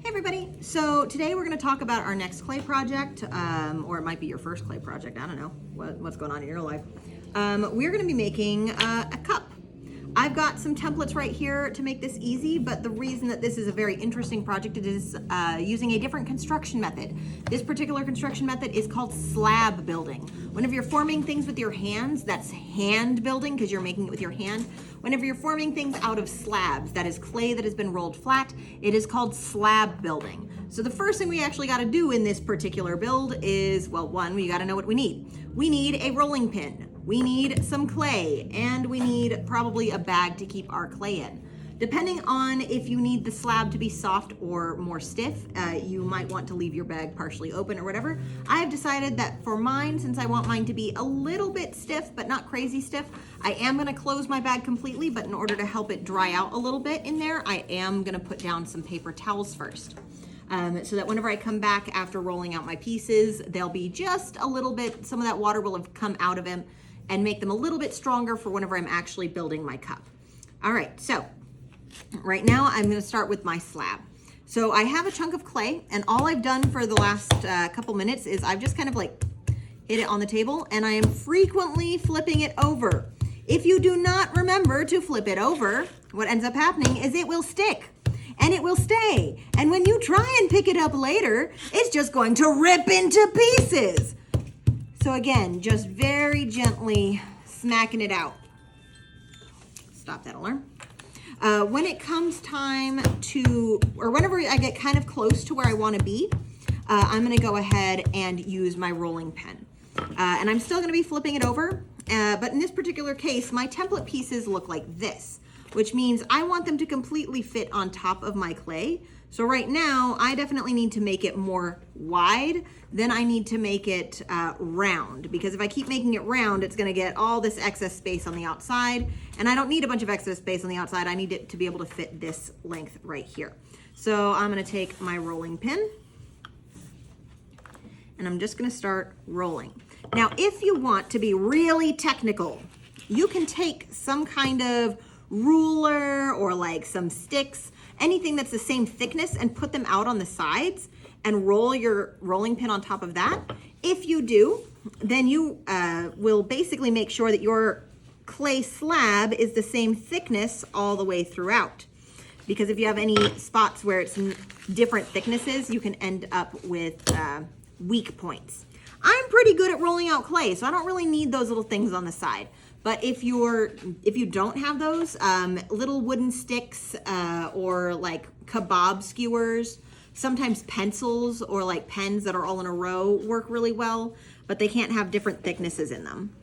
Hey everybody, so today we're going to talk about our next clay project, or it might be your first clay project, I don't know what's going on in your life. We're going to be making a cup. I've got some templates right here to make this easy, but the reason that this is a very interesting project is using a different construction method. This particular construction method is called slab building. Whenever you're forming things with your hands, that's hand building because you're making it with your hand. Whenever you're forming things out of slabs, that is clay that has been rolled flat, it is called slab building. So the first thing we actually got to do in this particular build is, well, one, we got to know what we need. We need a rolling pin. We need some clay, and we need probably a bag to keep our clay in. Depending on if you need the slab to be soft or more stiff, you might want to leave your bag partially open or whatever. I have decided that for mine, since I want mine to be a little bit stiff, but not crazy stiff, I am gonna close my bag completely, but in order to help it dry out a little bit in there, I am gonna put down some paper towels first. So that whenever I come back after rolling out my pieces, they'll be just a little bit, some of that water will have come out of them and make them a little bit stronger for whenever I'm actually building my cup. All right, so right now I'm gonna start with my slab. So I have a chunk of clay, and all I've done for the last couple minutes is I've just kind of like hit it on the table, and I am frequently flipping it over. If you do not remember to flip it over, what ends up happening is it will stick and it will stay. And when you try and pick it up later, it's just going to rip into pieces. So again, just very gently smacking it out. Stop that alarm. When it comes time to, or whenever I get kind of close to where I want to be, I'm going to go ahead and use my rolling pin. And I'm still going to be flipping it over, but in this particular case, my template pieces look like this, which means I want them to completely fit on top of my clay. So right now, I definitely need to make it more wide. Then I need to make it round, because if I keep making it round, it's gonna get all this excess space on the outside, and I don't need a bunch of excess space on the outside. I need it to be able to fit this length right here. So I'm gonna take my rolling pin, and I'm just gonna start rolling. Now, if you want to be really technical, you can take some kind of ruler or like some sticks, anything that's the same thickness, and put them out on the sides and roll your rolling pin on top of that. If you do, then you will basically make sure that your clay slab is the same thickness all the way throughout. Because if you have any spots where it's different thicknesses, you can end up with weak points. I'm pretty good at rolling out clay, so I don't really need those little things on the side. But if you don't have those, little wooden sticks or like kebab skewers, sometimes pencils or like pens that are all in a row work really well, but they can't have different thicknesses in them.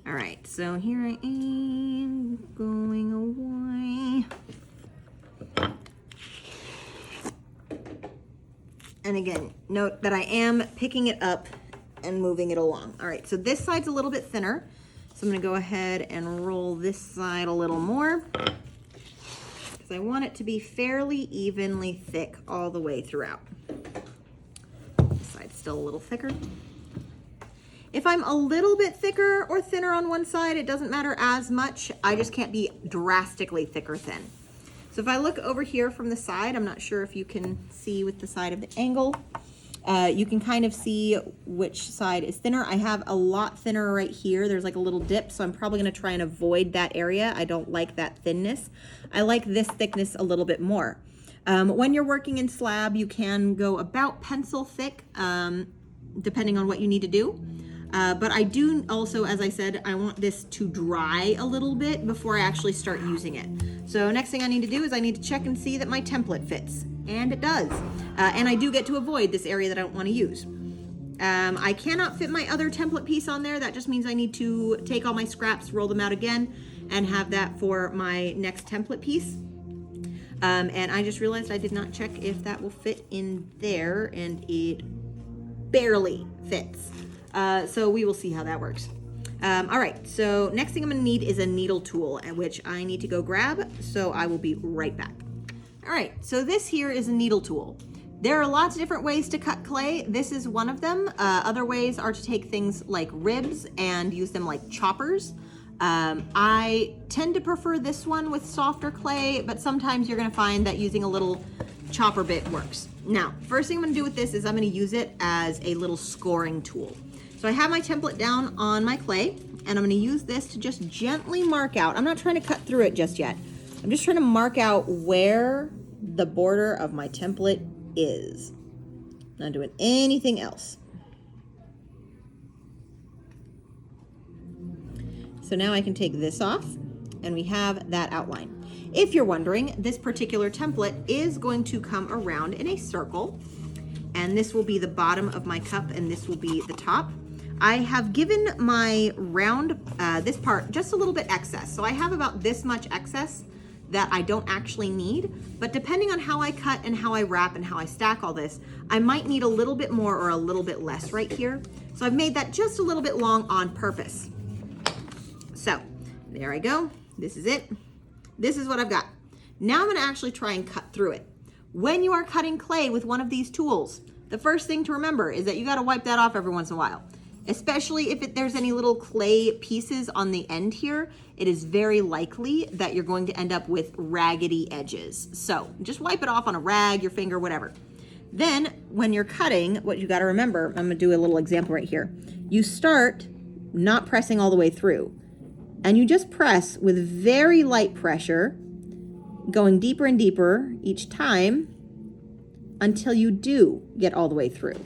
All right, so here I am going away. And again, note that I am picking it up and moving it along. All right, so this side's a little bit thinner. So I'm gonna go ahead and roll this side a little more, because I want it to be fairly evenly thick all the way throughout. This side's still a little thicker. If I'm a little bit thicker or thinner on one side, it doesn't matter as much. I just can't be drastically thick or thin. So if I look over here from the side, I'm not sure if you can see with the side of the angle, you can kind of see which side is thinner. I have a lot thinner right here. There's like a little dip, so I'm probably gonna try and avoid that area. I don't like that thinness. I like this thickness a little bit more. When you're working in slab, you can go about pencil thick, depending on what you need to do. But I do also, as I said, I want this to dry a little bit before I actually start using it. So next thing I need to do is I need to check and see that my template fits, and it does. And I do get to avoid this area that I don't want to use. I cannot fit my other template piece on there. That just means I need to take all my scraps, roll them out again, and have that for my next template piece. And I just realized I did not check if that will fit in there, and it barely fits. So we will see how that works. All right, so next thing I'm gonna need is a needle tool, which I need to go grab, so I will be right back. All right, so this here is a needle tool. There are lots of different ways to cut clay. This is one of them. Other ways are to take things like ribs and use them like choppers. I tend to prefer this one with softer clay, but sometimes you're gonna find that using a little chopper bit works. Now, first thing I'm gonna do with this is I'm gonna use it as a little scoring tool. So I have my template down on my clay, and I'm gonna use this to just gently mark out. I'm not trying to cut through it just yet. I'm just trying to mark out where the border of my template is. I'm not doing anything else. So now I can take this off, and we have that outline. If you're wondering, this particular template is going to come around in a circle, and this will be the bottom of my cup, and this will be the top. I have given my round, this part, just a little bit excess. So I have about this much excess that I don't actually need, but depending on how I cut and how I wrap and how I stack all this, I might need a little bit more or a little bit less right here. So I've made that just a little bit long on purpose. So there I go. This is it. This is what I've got. Now I'm gonna actually try and cut through it. When you are cutting clay with one of these tools, the first thing to remember is that you gotta wipe that off every once in a while. Especially if there's any little clay pieces on the end here, it is very likely that you're going to end up with raggedy edges. So just wipe it off on a rag, your finger, whatever. Then when you're cutting, what you gotta remember, I'm gonna do a little example right here. You start not pressing all the way through, and you just press with very light pressure, going deeper and deeper each time until you do get all the way through.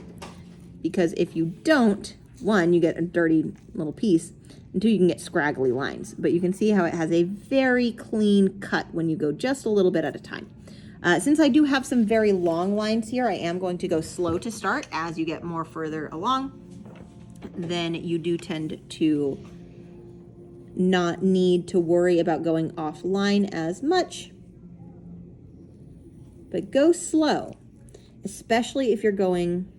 Because if you don't, one, you get a dirty little piece, and two, you can get scraggly lines. But you can see how it has a very clean cut when you go just a little bit at a time. Since I do have some very long lines here, I am going to go slow to start. As you get more further along, then you do tend to not need to worry about going offline as much. But go slow, especially if you're going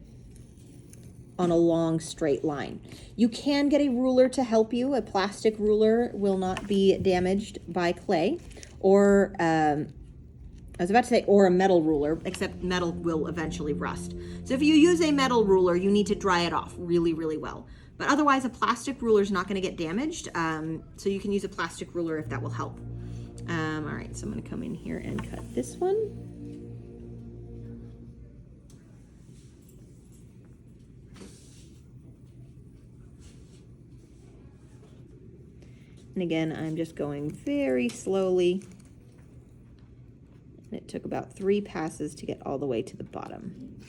on a long straight line. You can get a ruler to help you. A plastic ruler will not be damaged by clay, or I was about to say or a metal ruler, except metal will eventually rust. So if you use a metal ruler, you need to dry it off really, really well. But otherwise, a plastic ruler is not going to get damaged, so you can use a plastic ruler if that will help. All right, so I'm going to come in here and cut this one. And again, I'm just going very slowly. And it took about 3 passes to get all the way to the bottom.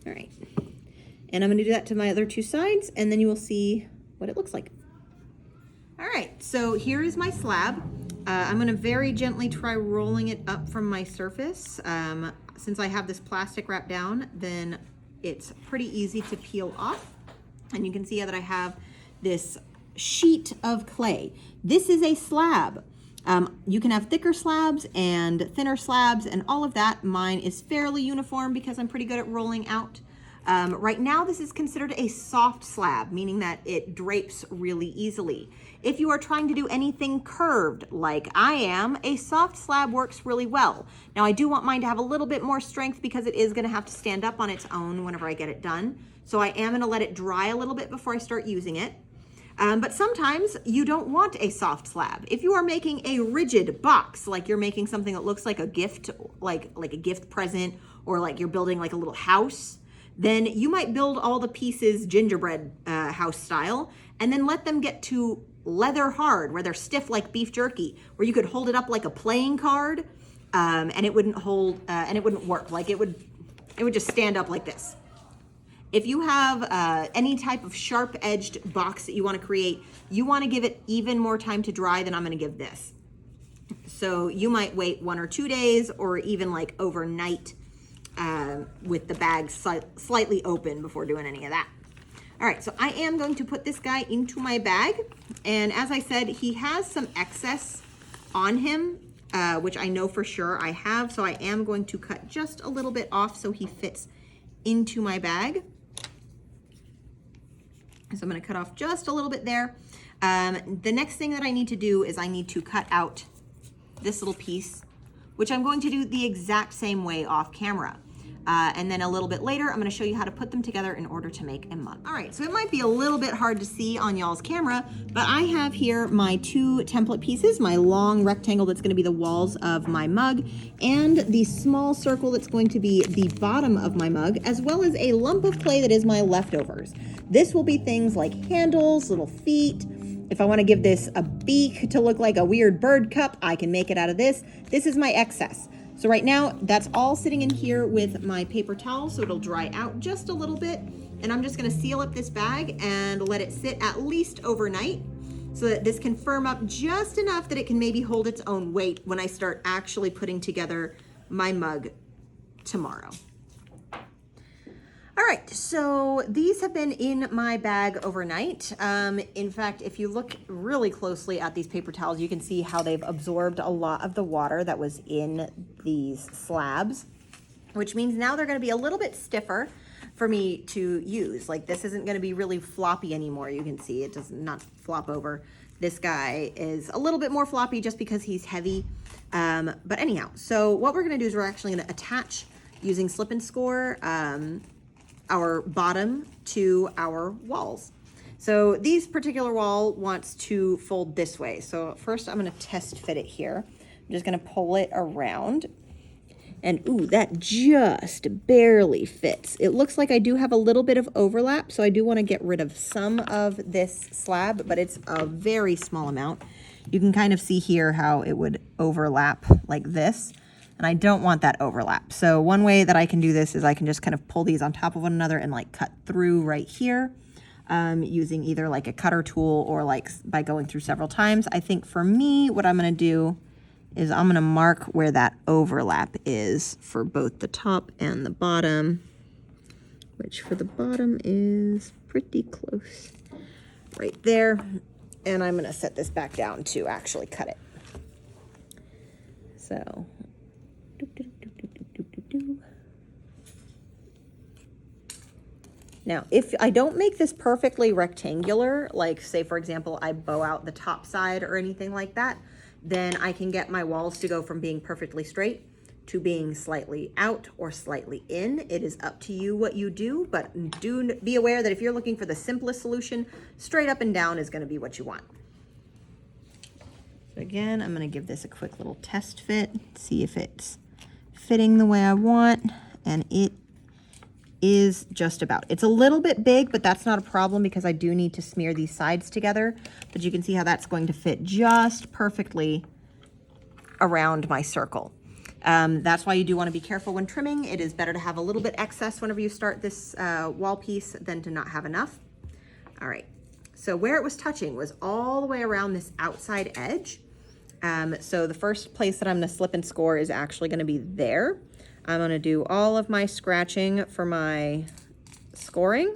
All right. And I'm going to do that to my other 2 sides, and then you will see what it looks like. All right, so here is my slab. I'm going to very gently try rolling it up from my surface. Since I have this plastic wrapped down, then it's pretty easy to peel off. And you can see that I have this sheet of clay. This is a slab. You can have thicker slabs and thinner slabs and all of that. Mine is fairly uniform because I'm pretty good at rolling out. Right now, this is considered a soft slab, meaning that it drapes really easily. If you are trying to do anything curved like I am, a soft slab works really well. Now, I do want mine to have a little bit more strength because it is going to have to stand up on its own whenever I get it done. So I am going to let it dry a little bit before I start using it. But sometimes you don't want a soft slab. If you are making a rigid box, like you're making something that looks like a gift, like a gift present, or like you're building like a little house, then you might build all the pieces gingerbread house style, and then let them get to leather hard, where they're stiff like beef jerky, where you could hold it up like a playing card, and it wouldn't hold, and it wouldn't work. Like it would just stand up like this. If you have any type of sharp-edged box that you want to create, you want to give it even more time to dry than I'm going to give this. So you might wait 1 or 2 days, or even like overnight with the bag slightly open before doing any of that. All right, so I am going to put this guy into my bag. And as I said, he has some excess on him, which I know for sure I have. So I am going to cut just a little bit off so he fits into my bag. So I'm going to cut off just a little bit there. The next thing that I need to do is I need to cut out this little piece, which I'm going to do the exact same way off camera. And then a little bit later, I'm gonna show you how to put them together in order to make a mug. All right, so it might be a little bit hard to see on y'all's camera, but I have here my 2 template pieces, my long rectangle that's gonna be the walls of my mug, and the small circle that's going to be the bottom of my mug, as well as a lump of clay that is my leftovers. This will be things like handles, little feet. If I wanna give this a beak to look like a weird bird cup, I can make it out of this. This is my excess. So right now, that's all sitting in here with my paper towel, so it'll dry out just a little bit. And I'm just gonna seal up this bag and let it sit at least overnight so that this can firm up just enough that it can maybe hold its own weight when I start actually putting together my mug tomorrow. All right, so these have been in my bag overnight. In fact, if you look really closely at these paper towels, you can see how they've absorbed a lot of the water that was in these slabs, which means now they're gonna be a little bit stiffer for me to use. Like this isn't gonna be really floppy anymore. You can see it does not flop over. This guy is a little bit more floppy just because he's heavy. But anyhow, so what we're gonna do is we're actually gonna attach using slip and score our bottom to our walls. So these particular wall wants to fold this way. So first I'm gonna test fit it here. I'm just gonna pull it around and ooh, that just barely fits. It looks like I do have a little bit of overlap, so I do wanna get rid of some of this slab, but it's a very small amount. You can kind of see here how it would overlap like this. And I don't want that overlap. So one way that I can do this is I can just kind of pull these on top of one another and like cut through right here using either like a cutter tool or like by going through several times. I think for me, what I'm gonna do is I'm gonna mark where that overlap is for both the top and the bottom, which for the bottom is pretty close right there. And I'm gonna set this back down to actually cut it. So. Now, if I don't make this perfectly rectangular, like say for example, I bow out the top side or anything like that, then I can get my walls to go from being perfectly straight to being slightly out or slightly in. It is up to you what you do, but do be aware that if you're looking for the simplest solution, straight up and down is gonna be what you want. So again, I'm gonna give this a quick little test fit, see if it's fitting the way I want, and it is just about. It's a little bit big, but that's not a problem because I do need to smear these sides together, but you can see how that's going to fit just perfectly around my circle. That's why you do want to be careful when trimming. It is better to have a little bit excess whenever you start this wall piece than to not have enough. All right, so where it was touching was all the way around this outside edge. So the first place that I'm gonna slip and score is actually gonna be there. I'm gonna do all of my scratching for my scoring.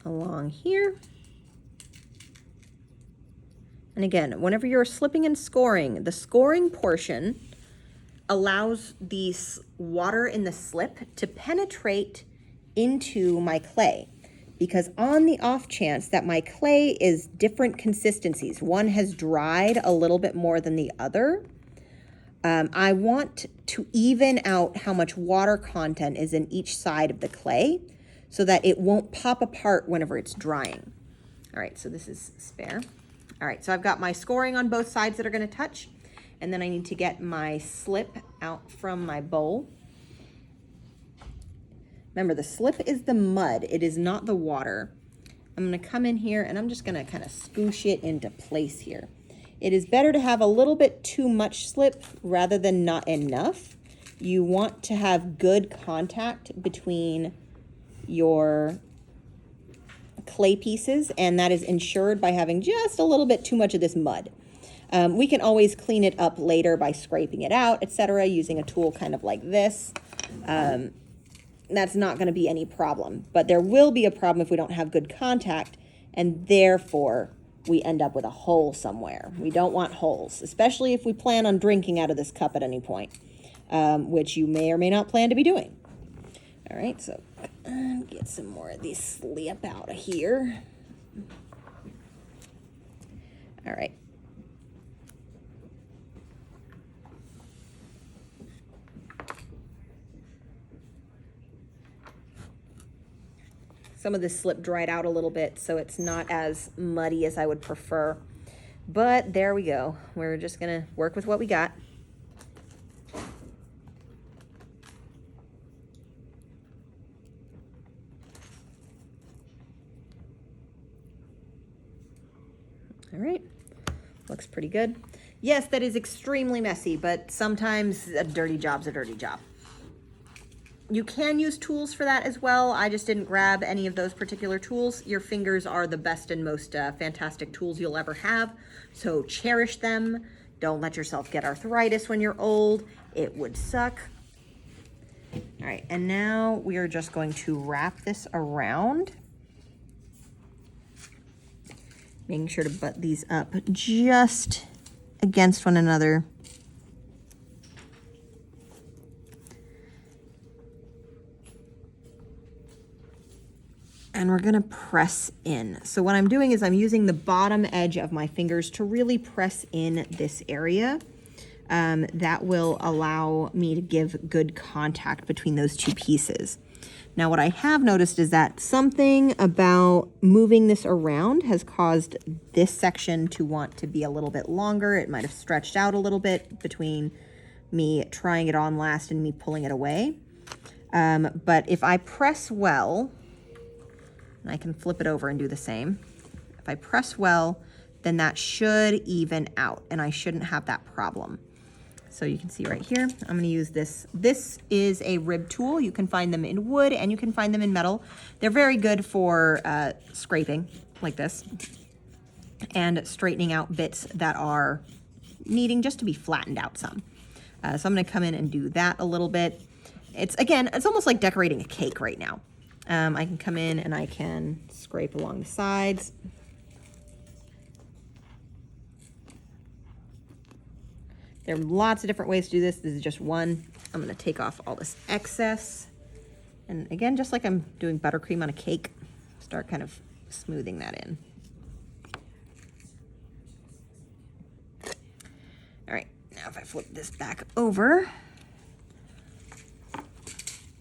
Along here. And again, whenever you're slipping and scoring, the scoring portion allows the water in the slip to penetrate into my clay. Because on the off chance that my clay is different consistencies, one has dried a little bit more than the other, I want to even out how much water content is in each side of the clay so that it won't pop apart whenever it's drying. All right, so this is spare. All right, so I've got my scoring on both sides that are gonna touch, and then I need to get my slip out from my bowl. Remember, the slip is the mud, it is not the water. I'm gonna come in here and I'm just gonna kind of scoosh it into place here. It is better to have a little bit too much slip rather than not enough. You want to have good contact between your clay pieces, and that is ensured by having just a little bit too much of this mud. We can always clean it up later by scraping it out, etc., using a tool kind of like this. That's not going to be any problem, but there will be a problem if we don't have good contact, and therefore we end up with a hole somewhere. We don't want holes, especially if we plan on drinking out of this cup at any point, which you may or may not plan to be doing. All right, so get some more of these slip out of here. All right. Some of this slip dried out a little bit, so it's not as muddy as I would prefer. But there we go. We're just gonna work with what we got. All right, looks pretty good. Yes, that is extremely messy, but sometimes a dirty job's a dirty job. You can use tools for that as well. I just didn't grab any of those particular tools. Your fingers are the best and most fantastic tools you'll ever have, so cherish them. Don't let yourself get arthritis when you're old. It would suck. All right, and now we are just going to wrap this around, making sure to butt these up just against one another. And we're gonna press in. So what I'm doing is I'm using the bottom edge of my fingers to really press in this area. That will allow me to give good contact between those two pieces. Now what I have noticed is that something about moving this around has caused this section to want to be a little bit longer. It might have stretched out a little bit between me trying it on last and me pulling it away. But if I press well, and I can flip it over and do the same. If I press well, then that should even out and I shouldn't have that problem. So you can see right here, I'm gonna use this. This is a rib tool. You can find them in wood and you can find them in metal. They're very good for scraping like this and straightening out bits that are needing just to be flattened out some. So I'm gonna come in and do that a little bit. Again, it's almost like decorating a cake right now. I can come in and I can scrape along the sides. There are lots of different ways to do this. This is just one. I'm gonna take off all this excess. And again, just like I'm doing buttercream on a cake, start kind of smoothing that in. All right, now if I flip this back over,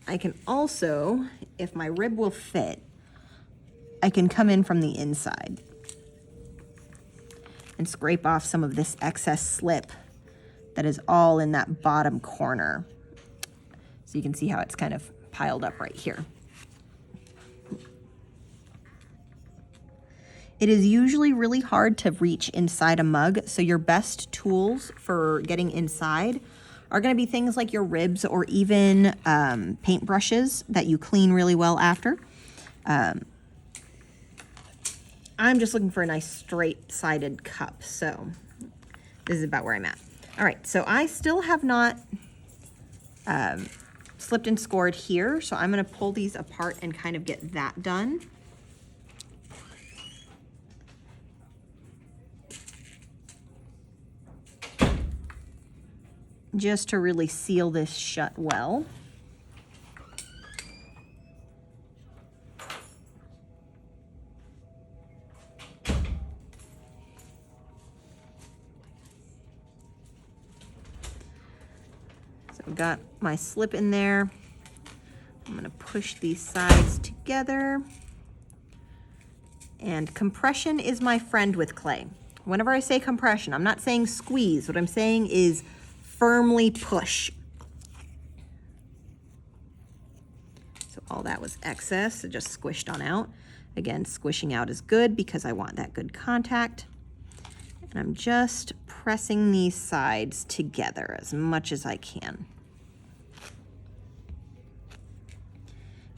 I can also, if my rib will fit, I can come in from the inside and scrape off some of this excess slip that is all in that bottom corner. So you can see how it's kind of piled up right here. It is usually really hard to reach inside a mug, so your best tools for getting inside are gonna be things like your ribs or even paint brushes that you clean really well after. I'm just looking for a nice straight-sided cup, so this is about where I'm at. All right, so I still have not slipped and scored here, so I'm gonna pull these apart and kind of get that done. Just to really seal this shut well. So I've got my slip in there. I'm gonna push these sides together. And compression is my friend with clay. Whenever I say compression, I'm not saying squeeze. What I'm saying is firmly push. So all that was excess, it just squished on out. Again, squishing out is good because I want that good contact. And I'm just pressing these sides together as much as I can.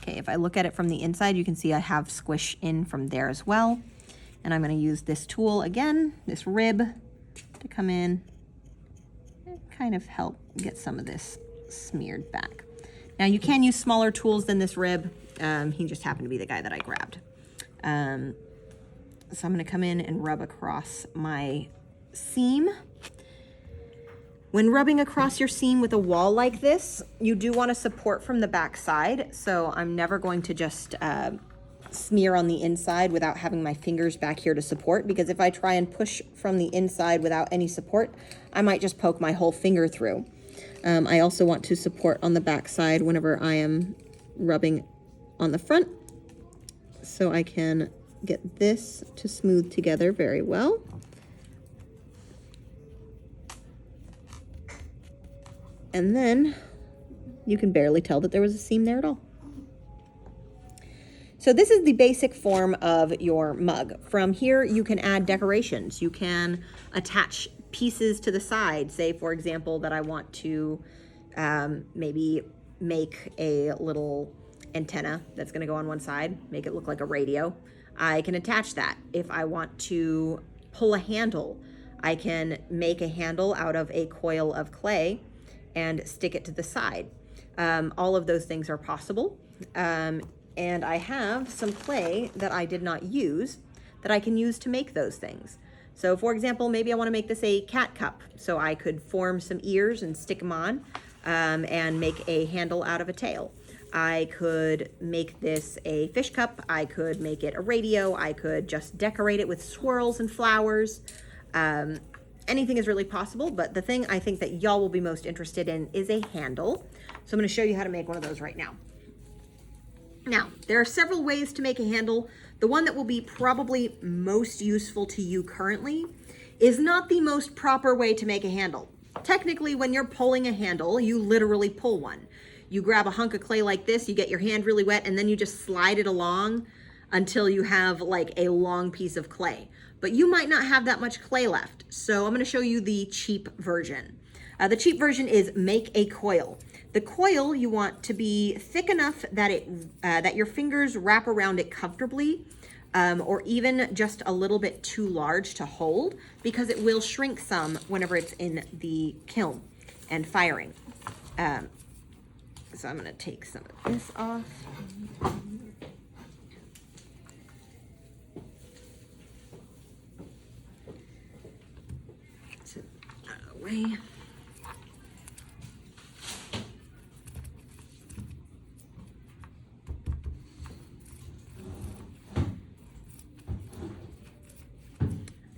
Okay, if I look at it from the inside, you can see I have squish in from there as well. And I'm gonna use this tool again, this rib, to come in kind of help get some of this smeared back. Now you can use smaller tools than this rib. He just happened to be the guy that I grabbed. So I'm gonna come in and rub across my seam. When rubbing across your seam with a wall like this, you do want to support from the back side. So I'm never going to just smear on the inside without having my fingers back here to support, because if I try and push from the inside without any support, I might just poke my whole finger through. I also want to support on the back side whenever I am rubbing on the front. so I can get this to smooth together very well. And then you can barely tell that there was a seam there at all. So this is the basic form of your mug. From here, you can add decorations. You can attach pieces to the side. Say, for example, that I want to maybe make a little antenna that's gonna go on one side, make it look like a radio. I can attach that. If I want to pull a handle, I can make a handle out of a coil of clay and stick it to the side. All of those things are possible. And I have some clay that I did not use that I can use to make those things. So for example, maybe I want to make this a cat cup. So I could form some ears and stick them on and make a handle out of a tail. I could make this a fish cup. I could make it a radio. I could just decorate it with swirls and flowers. Anything is really possible, but the thing I think that y'all will be most interested in is a handle. So I'm going to show you how to make one of those right now. Now, there are several ways to make a handle. The one that will be probably most useful to you currently is not the most proper way to make a handle. Technically, when you're pulling a handle, you literally pull one. You grab a hunk of clay like this, you get your hand really wet, and then you just slide it along until you have like a long piece of clay. But you might not have that much clay left. So I'm going to show you the cheap version. The cheap version is make a coil. The coil you want to be thick enough that that your fingers wrap around it comfortably, or even just a little bit too large to hold, because it will shrink some whenever it's in the kiln and firing. So I'm going to take some of this off. Get it out of the way.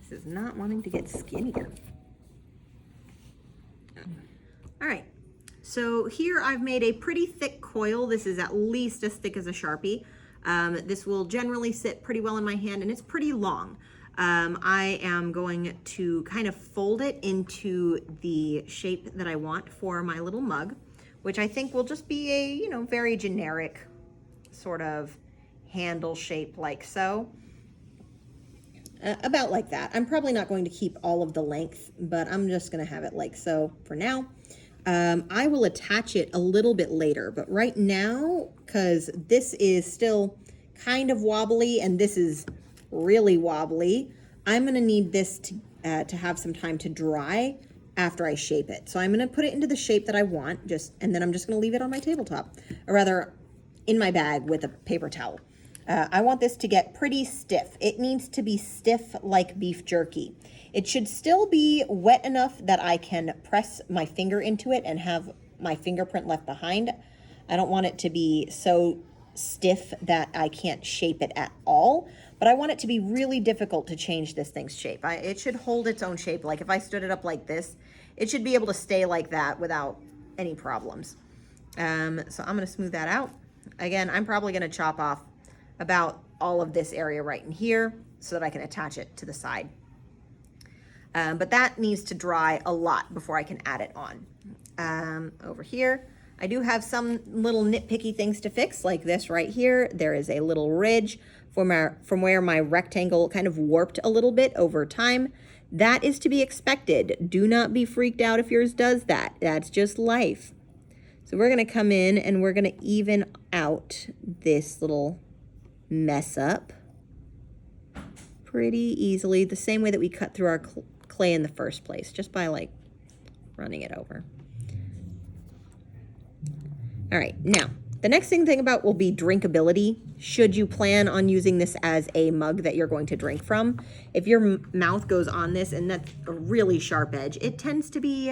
This is not wanting to get skinnier. All right. So here I've made a pretty thick coil. This is at least as thick as a Sharpie. This will generally sit pretty well in my hand, and it's pretty long. I am going to kind of fold it into the shape that I want for my little mug, which I think will just be a, you know, very generic sort of handle shape like so. About like that. I'm probably not going to keep all of the length, but I'm just going to have it like so for now. I will attach it a little bit later, but right now, because this is still kind of wobbly and this is really wobbly, I'm going to need this to have some time to dry after I shape it. So I'm going to put it into the shape that I want, and then I'm just going to leave it on my tabletop, or rather in my bag with a paper towel. I want this to get pretty stiff. It needs to be stiff like beef jerky. It should still be wet enough that I can press my finger into it and have my fingerprint left behind. I don't want it to be so stiff that I can't shape it at all, but I want it to be really difficult to change this thing's shape. It should hold its own shape. Like if I stood it up like this, it should be able to stay like that without any problems. So I'm gonna smooth that out. Again, I'm probably gonna chop off about all of this area right in here so that I can attach it to the side. But that needs to dry a lot before I can add it on. Over here, I do have some little nitpicky things to fix, like this right here. There is a little ridge from where my rectangle kind of warped a little bit over time. That is to be expected. Do not be freaked out if yours does that. That's just life. So we're gonna come in and we're gonna even out this little mess up pretty easily, the same way that we cut through our clay in the first place, just by like running it over. All right, now the next thing about will be drinkability. Should you plan on using this as a mug that you're going to drink from, if your mouth goes on this and that's a really sharp edge, it tends to be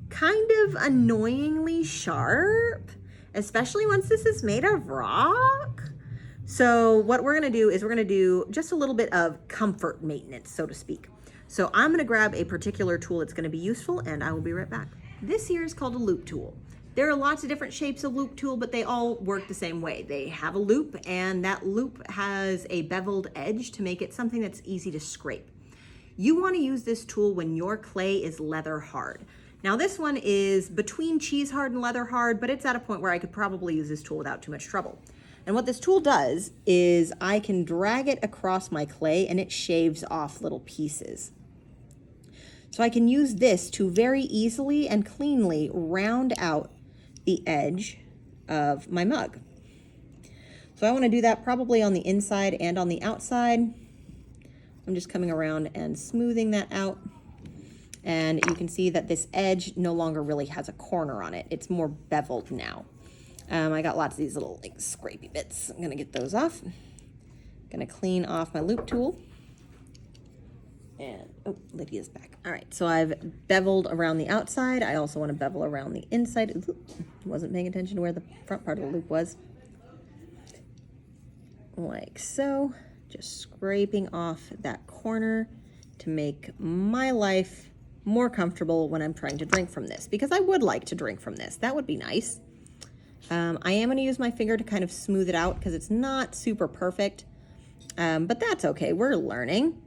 kind of annoyingly sharp, especially once this is made of rock. So what we're gonna do is we're gonna do just a little bit of comfort maintenance, so to speak. So I'm gonna grab a particular tool that's gonna be useful, and I will be right back. This here is called a loop tool. There are lots of different shapes of loop tool, but they all work the same way. They have a loop, and that loop has a beveled edge to make it something that's easy to scrape. You want to use this tool when your clay is leather hard. Now this one is between cheese hard and leather hard, but it's at a point where I could probably use this tool without too much trouble. And what this tool does is I can drag it across my clay and it shaves off little pieces. So I can use this to very easily and cleanly round out the edge of my mug. So I want to do that probably on the inside and on the outside. I'm just coming around and smoothing that out. And you can see that this edge no longer really has a corner on it. It's more beveled now. I got lots of these little like scrapey bits. I'm gonna get those off. Gonna clean off my loop tool. And, oh, Lydia's back. All right, so I've beveled around the outside. I also want to bevel around the inside. Ooh, wasn't paying attention to where the front part of the loop was. Like so, just scraping off that corner to make my life more comfortable when I'm trying to drink from this, because I would like to drink from this. That would be nice. I am going to use my finger to kind of smooth it out because it's not super perfect, but that's okay. We're learning.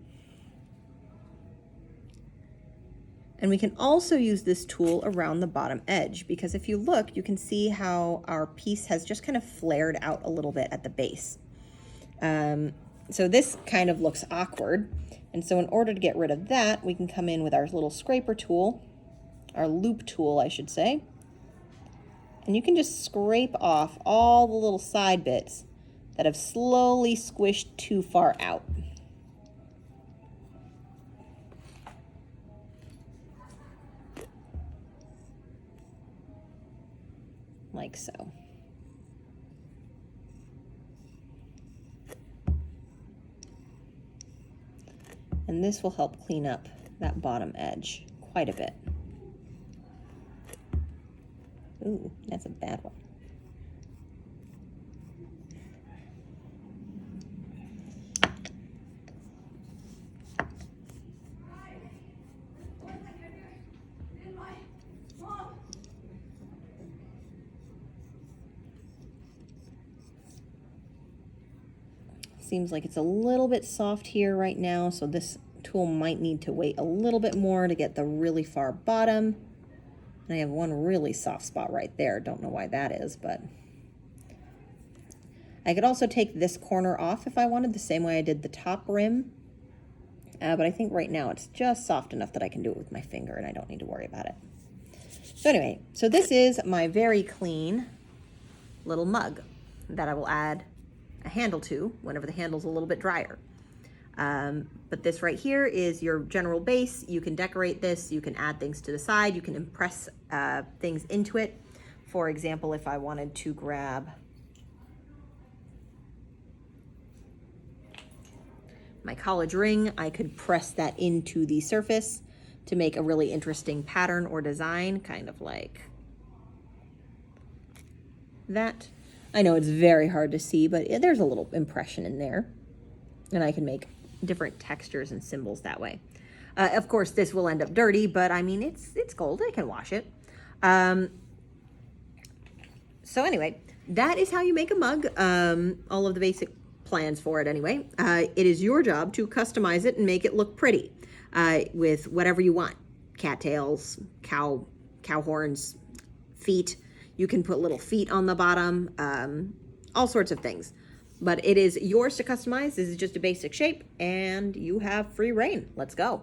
And we can also use this tool around the bottom edge, because if you look, you can see how our piece has just kind of flared out a little bit at the base. So this kind of looks awkward. And so in order to get rid of that, we can come in with our little scraper tool, our loop tool, I should say. And you can just scrape off all the little side bits that have slowly squished too far out. Like so. And this will help clean up that bottom edge quite a bit. Ooh, that's a bad one. Seems like it's a little bit soft here right now, so this tool might need to wait a little bit more to get the really far bottom. And I have one really soft spot right there. Don't know why that is, but I could also take this corner off if I wanted, the same way I did the top rim. But I think right now it's just soft enough that I can do it with my finger and I don't need to worry about it. So anyway, so this is my very clean little mug that I will add a handle to whenever the handle's a little bit drier. But this right here is your general base. You can decorate this, you can add things to the side, you can impress things into it. For example, if I wanted to grab my college ring, I could press that into the surface to make a really interesting pattern or design, kind of like that. I know it's very hard to see, but there's a little impression in there. And I can make different textures and symbols that way. Of course, this will end up dirty, but I mean, it's gold. I can wash it. So anyway, that is how you make a mug. All of the basic plans for it anyway. It is your job to customize it and make it look pretty with whatever you want. Cattails, cow horns, feet. You can put little feet on the bottom, all sorts of things. But it is yours to customize. This is just a basic shape, and you have free reign. Let's go.